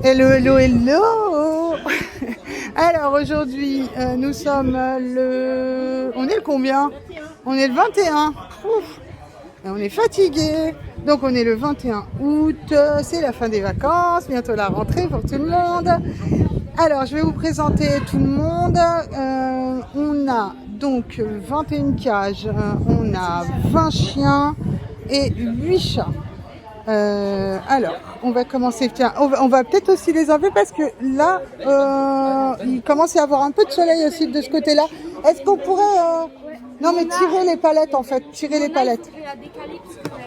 Hello, hello, hello. Alors aujourd'hui, nous sommes le... On est le combien? On est le 21. Ouf. Et on est fatigué. Donc on est le 21 août. C'est la fin des vacances. Bientôt la rentrée pour tout le monde. Alors je vais vous présenter tout le monde. On a donc 21 cages. On a 20 chiens et 8 chats. Alors, on va commencer. Tiens, on va peut-être aussi les enlever parce que là, il commence à y avoir un peu de soleil aussi de ce côté-là. Est-ce qu'on pourrait... Non, mais tirer les palettes en fait. Tirer les palettes.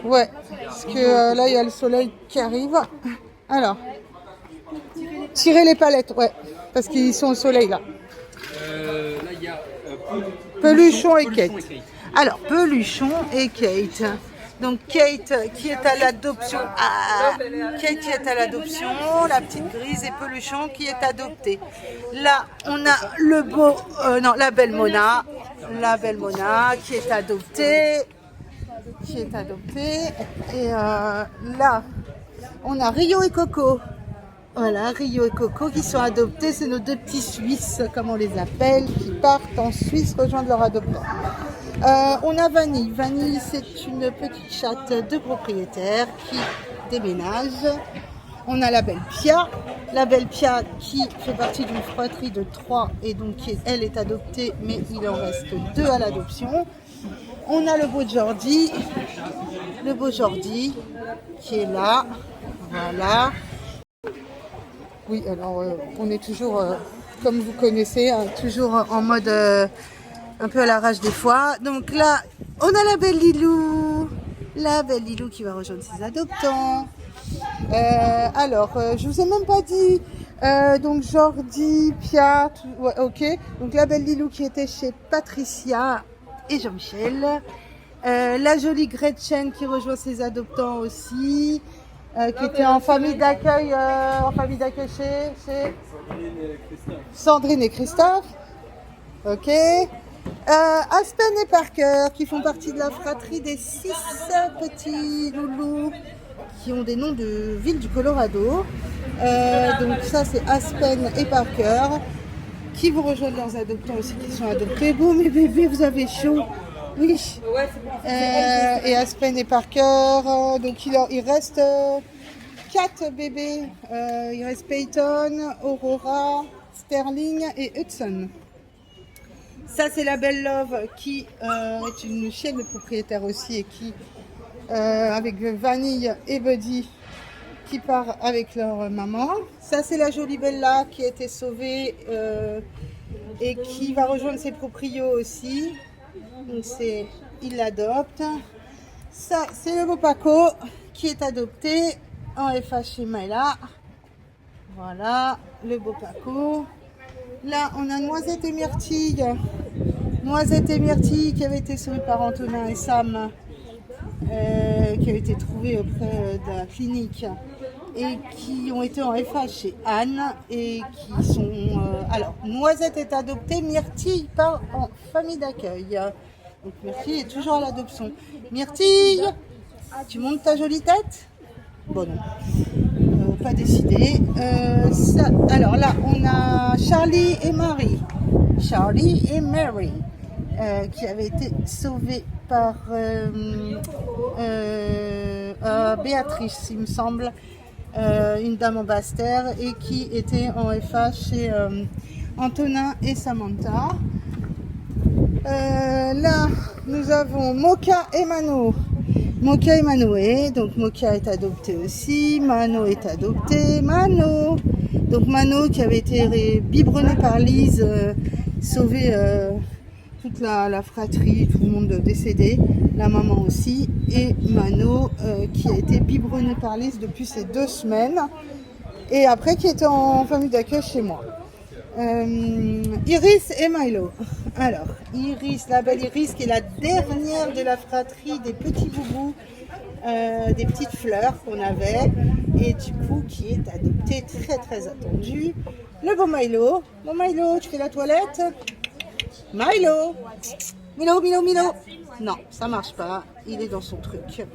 Ouais, parce que là, il y a le soleil qui arrive. Alors, tirer les palettes, ouais. Parce qu'ils sont au soleil là. Là, il y a Peluchon et Kate. Alors, Peluchon et Kate. Donc Kate qui est à l'adoption, Kate qui est à l'adoption, la petite grise et Peluchon qui est adopté. Là on a le beau, la belle Mona qui est adoptée, et là on a Rio et Coco. Voilà, Rio et Coco qui sont adoptés, c'est nos deux petits Suisses comme on les appelle, qui partent en Suisse rejoindre leur adoptant. On a Vanille. Vanille, c'est une petite chatte de propriétaire qui déménage. On a la belle Pia. La belle Pia qui fait partie d'une fratrie de 3 et donc elle est adoptée, mais il en reste 2 à l'adoption. On a le beau Jordi. Le beau Jordi qui est là. Voilà. Oui, alors on est toujours, comme vous connaissez, toujours en mode... un peu à l'arrache des fois. Donc là, on a la belle Lilou. La belle Lilou qui va rejoindre ses adoptants. Je vous ai même pas dit. Donc Jordi, Pia, ouais, ok. Donc la belle Lilou qui était chez Patricia et Jean-Michel. La jolie Gretchen qui rejoint ses adoptants aussi. Qui était en famille d'accueil chez Sandrine et Christophe. Ok. Aspen et Parker qui font partie de la fratrie des 6 petits loulous qui ont des noms de villes du Colorado. Donc ça c'est Aspen et Parker qui vont rejoindre leurs adoptants aussi qui sont adoptés. Bon mes bébés, vous avez chaud. Oui. Et Aspen et Parker, donc il reste 4 bébés. Il reste Peyton, Aurora, Sterling et Hudson. Ça c'est la belle Love qui est une chienne de propriétaire aussi et qui avec Vanille et Buddy qui part avec leur maman. Ça c'est la jolie Bella qui a été sauvée et qui va rejoindre ses proprios aussi. Donc il l'adopte. Ça c'est le beau Paco qui est adopté en FH chez Maëla. Voilà le beau Paco. Là, on a Noisette et Myrtille. Noisette et Myrtille qui avaient été sauvées par Antonin et Sam, qui avaient été trouvées auprès de la clinique et qui ont été en FH chez Anne et qui sont... Alors, Noisette est adoptée, Myrtille part en famille d'accueil. Donc, Myrtille est toujours à l'adoption. Myrtille, tu montes ta jolie tête? Bon, non. Pas décidé. Alors là, on a Charlie et Mary. Charlie et Mary, qui avaient été sauvés par Béatrice, il me semble, une dame en Basse-Terre, et qui était en FH chez Antonin et Samantha. Là, nous avons Mocha et Mano. Mocha et Manoé, donc Mocha est adopté aussi, Mano est adopté, Mano, donc Mano qui avait été biberonné par Lise, sauvé toute la fratrie, tout le monde décédé, la maman aussi, et Mano qui a été biberonné par Lise depuis ces 2 semaines, et après qui était en famille d'accueil chez moi. Iris et Milo. Alors, Iris, la belle Iris qui est la dernière de la fratrie des petits boubous, des petites fleurs qu'on avait, et du coup qui est adoptée, très très attendue. Le beau Milo. Bon Milo, tu fais la toilette? Milo, Milo. Non, ça marche pas, il est dans son truc.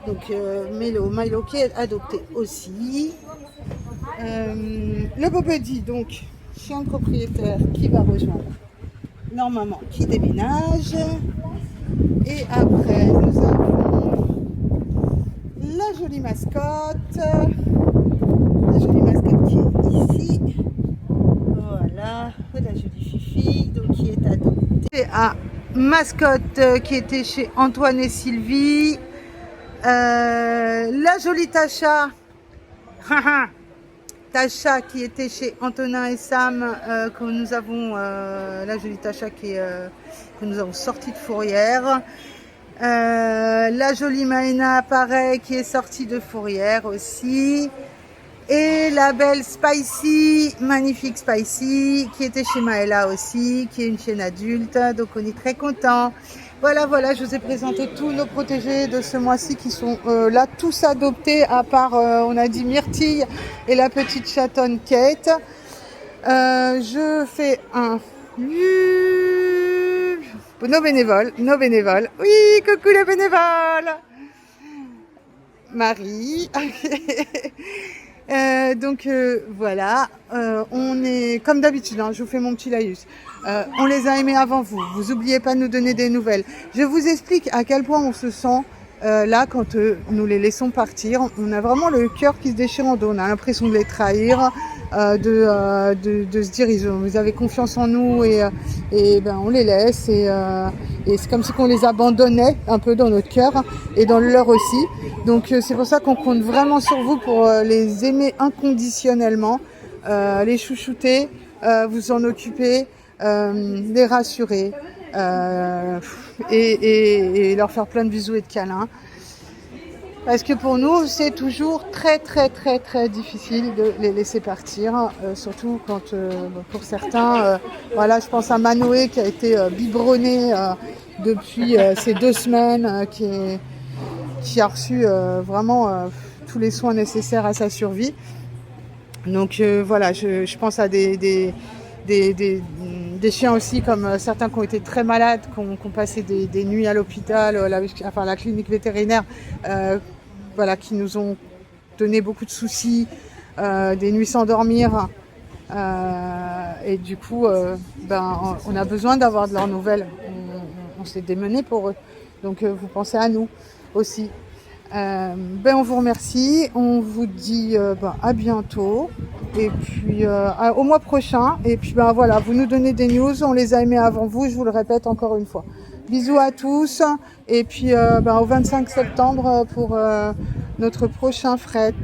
Donc Milo qui est adopté aussi. Le beau buddy, donc chien de propriétaire qui va rejoindre normalement, qui déménage. Et après, nous avons la jolie mascotte. La jolie mascotte qui est ici. Voilà, la jolie Fifi, donc qui est adoptée. À mascotte qui était chez Antoine et Sylvie. La jolie Tasha. Tasha qui était chez Antonin et Sam, que nous avons, la jolie Tasha que nous avons sortie de fourrière. La jolie Maëna, pareil, qui est sortie de fourrière aussi. Et la belle Spicy, magnifique Spicy, qui était chez Maëla aussi, qui est une chienne adulte. Donc on est très contents. Voilà, je vous ai présenté tous nos protégés de ce mois-ci qui sont là, tous adoptés, à part, on a dit Myrtille et la petite chatonne Kate. Je fais un... Nos bénévoles. Oui, coucou les bénévoles. Marie. Donc voilà, on est comme d'habitude, hein, je vous fais mon petit laïus. On les a aimés avant vous. Vous oubliez pas de nous donner des nouvelles. Je vous explique à quel point on se sent là quand nous les laissons partir. On a vraiment le cœur qui se déchire en deux. On a l'impression de les trahir, de se dire ils avaient confiance en nous et ben on les laisse et c'est comme si on les abandonnait un peu dans notre cœur et dans le leur aussi. Donc c'est pour ça qu'on compte vraiment sur vous pour les aimer inconditionnellement, les chouchouter, vous en occuper, les rassurer et leur faire plein de bisous et de câlins. Parce que pour nous, c'est toujours très difficile de les laisser partir, surtout quand, pour certains, voilà, je pense à Manoé qui a été biberonné depuis ces 2 semaines, qui a reçu vraiment tous les soins nécessaires à sa survie. Donc voilà, je pense à des chiens aussi, comme certains qui ont été très malades, qui ont passé des nuits à l'hôpital, la clinique vétérinaire, voilà, qui nous ont donné beaucoup de soucis, des nuits sans dormir. Et du coup, on a besoin d'avoir de leurs nouvelles. On s'est démené pour eux. Donc vous pensez à nous aussi. On vous remercie. On vous dit à bientôt. Et puis au mois prochain. Et puis voilà, vous nous donnez des news. On les a aimés avant vous, je vous le répète encore une fois. Bisous à tous. Et puis au 25 septembre pour notre prochain fret.